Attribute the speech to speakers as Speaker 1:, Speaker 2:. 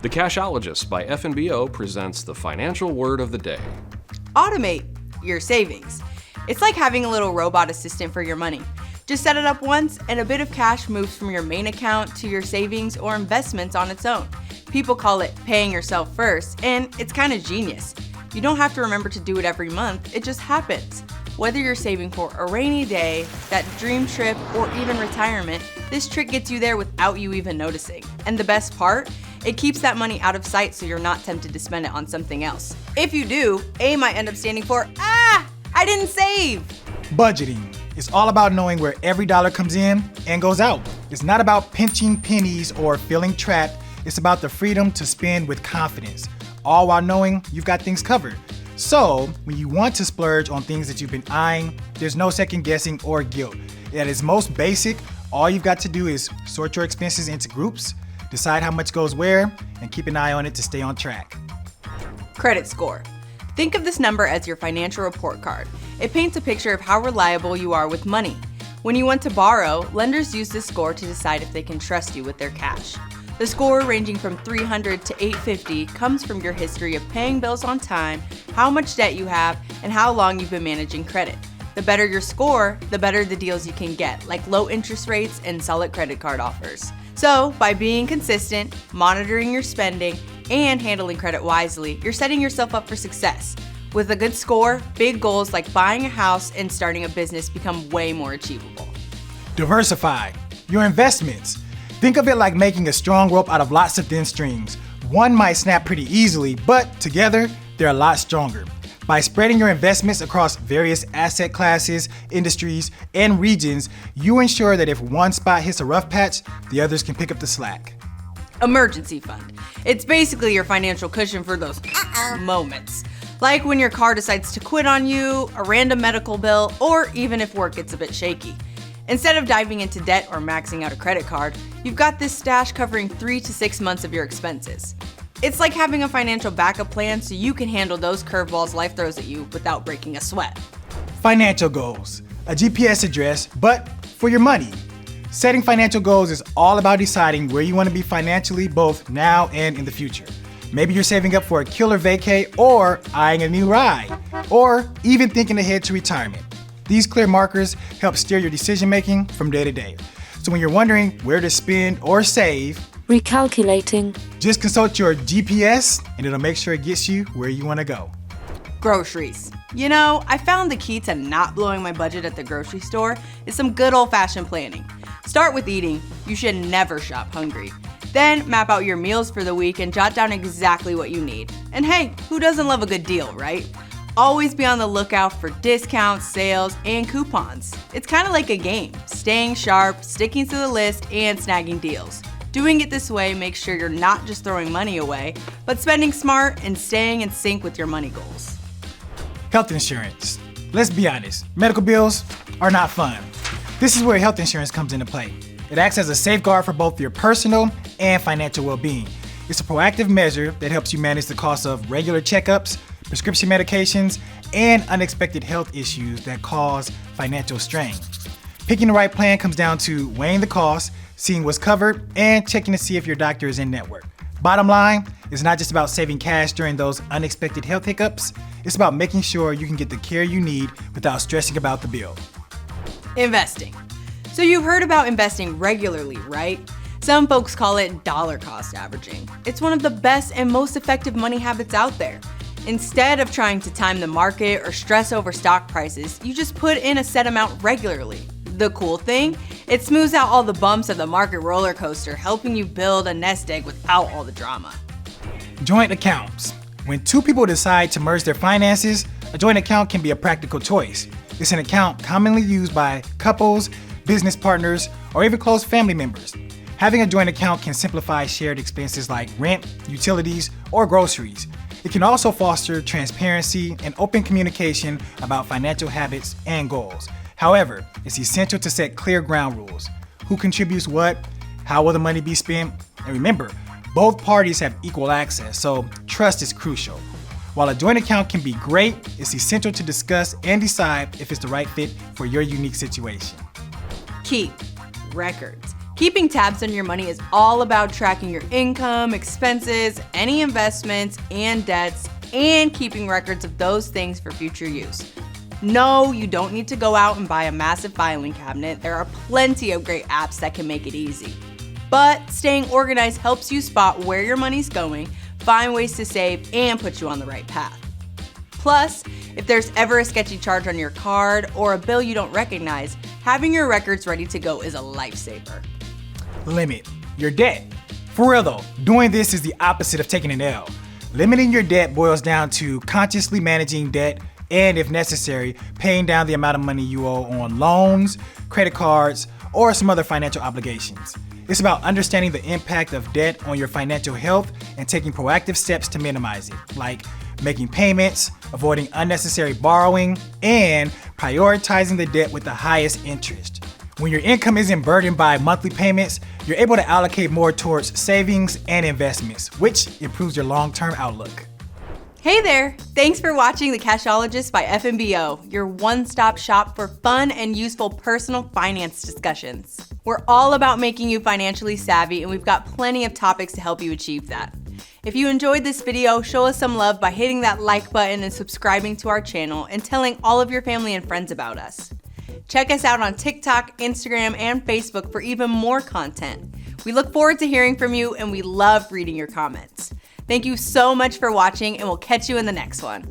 Speaker 1: The Cashologists by FNBO presents the financial word of the day.
Speaker 2: Automate your savings. It's like having a little robot assistant for your money. Just set it up once and a bit of cash moves from your main account to your savings or investments on its own. People call it paying yourself first, and it's kind of genius. You don't have to remember to do it every month, it just happens. Whether you're saving for a rainy day, that dream trip, or even retirement, this trick gets you there without you even noticing. And the best part? It keeps that money out of sight so you're not tempted to spend it on something else. If you do, A might end up standing for, I didn't save!
Speaker 3: Budgeting. It's all about knowing where every dollar comes in and goes out. It's not about pinching pennies or feeling trapped. It's about the freedom to spend with confidence, all while knowing you've got things covered. So, when you want to splurge on things that you've been eyeing, there's no second guessing or guilt. At its most basic, all you've got to do is sort your expenses into groups, decide how much goes where, and keep an eye on it to stay on track.
Speaker 2: Credit score. Think of this number as your financial report card. It paints a picture of how reliable you are with money. When you want to borrow, lenders use this score to decide if they can trust you with their cash. The score, ranging from 300 to 850, comes from your history of paying bills on time, how much debt you have, and how long you've been managing credit. The better your score, the better the deals you can get, like low interest rates and solid credit card offers. So, by being consistent, monitoring your spending, and handling credit wisely, you're setting yourself up for success. With a good score, big goals like buying a house and starting a business become way more achievable.
Speaker 3: Diversify your investments. Think of it like making a strong rope out of lots of thin strings. One might snap pretty easily, but together, they're a lot stronger. By spreading your investments across various asset classes, industries, and regions, you ensure that if one spot hits a rough patch, the others can pick up the slack.
Speaker 2: Emergency fund. It's basically your financial cushion for those moments. Like when your car decides to quit on you, a random medical bill, or even if work gets a bit shaky. Instead of diving into debt or maxing out a credit card, you've got this stash covering 3 to 6 months of your expenses. It's like having a financial backup plan so you can handle those curveballs life throws at you without breaking a sweat.
Speaker 3: Financial goals. A GPS address, but for your money. Setting financial goals is all about deciding where you want to be financially both now and in the future. Maybe you're saving up for a killer vacay or eyeing a new ride, or even thinking ahead to retirement. These clear markers help steer your decision making from day to day. So when you're wondering where to spend or save,
Speaker 4: recalculating,
Speaker 3: just consult your GPS and it'll make sure it gets you where you want to go.
Speaker 2: Groceries. You know, I found the key to not blowing my budget at the grocery store is some good old-fashioned planning. Start with eating. You should never shop hungry. Then map out your meals for the week and jot down exactly what you need. And hey, who doesn't love a good deal, right? Always be on the lookout for discounts, sales, and coupons. It's kind of like a game, staying sharp, sticking to the list, and snagging deals. Doing it this way makes sure you're not just throwing money away, but spending smart and staying in sync with your money goals.
Speaker 3: Health insurance. Let's be honest, medical bills are not fun. This is where health insurance comes into play. It acts as a safeguard for both your personal and financial well-being. It's a proactive measure that helps you manage the cost of regular checkups, prescription medications, and unexpected health issues that cause financial strain. Picking the right plan comes down to weighing the cost, seeing what's covered, and checking to see if your doctor is in network. Bottom line, it's not just about saving cash during those unexpected health hiccups, it's about making sure you can get the care you need without stressing about the bill.
Speaker 2: Investing. So you've heard about investing regularly, right? Some folks call it dollar cost averaging. It's one of the best and most effective money habits out there. Instead of trying to time the market or stress over stock prices, you just put in a set amount regularly. The cool thing? It smooths out all the bumps of the market roller coaster, helping you build a nest egg without all the drama.
Speaker 3: Joint accounts. When two people decide to merge their finances, a joint account can be a practical choice. It's an account commonly used by couples, business partners, or even close family members. Having a joint account can simplify shared expenses like rent, utilities, or groceries. It can also foster transparency and open communication about financial habits and goals. However, it's essential to set clear ground rules. Who contributes what? How will the money be spent? And remember, both parties have equal access, so trust is crucial. While a joint account can be great, it's essential to discuss and decide if it's the right fit for your unique situation.
Speaker 2: Keep records. Keeping tabs on your money is all about tracking your income, expenses, any investments, and debts, and keeping records of those things for future use. No, you don't need to go out and buy a massive filing cabinet. There are plenty of great apps that can make it easy. But staying organized helps you spot where your money's going, find ways to save, and put you on the right path. Plus, if there's ever a sketchy charge on your card or a bill you don't recognize, having your records ready to go is a lifesaver.
Speaker 3: Limit your debt. For real though, doing this is the opposite of taking an L. Limiting your debt boils down to consciously managing debt and, if necessary, paying down the amount of money you owe on loans, credit cards, or some other financial obligations. It's about understanding the impact of debt on your financial health and taking proactive steps to minimize it, like making payments, avoiding unnecessary borrowing, and prioritizing the debt with the highest interest. When your income isn't burdened by monthly payments, you're able to allocate more towards savings and investments, which improves your long-term outlook.
Speaker 2: Hey there! Thanks for watching the Cashologists by FNBO, your one-stop shop for fun and useful personal finance discussions. We're all about making you financially savvy, and we've got plenty of topics to help you achieve that. If you enjoyed this video, show us some love by hitting that like button and subscribing to our channel and telling all of your family and friends about us. Check us out on TikTok, Instagram, and Facebook for even more content. We look forward to hearing from you, and we love reading your comments. Thank you so much for watching, and we'll catch you in the next one.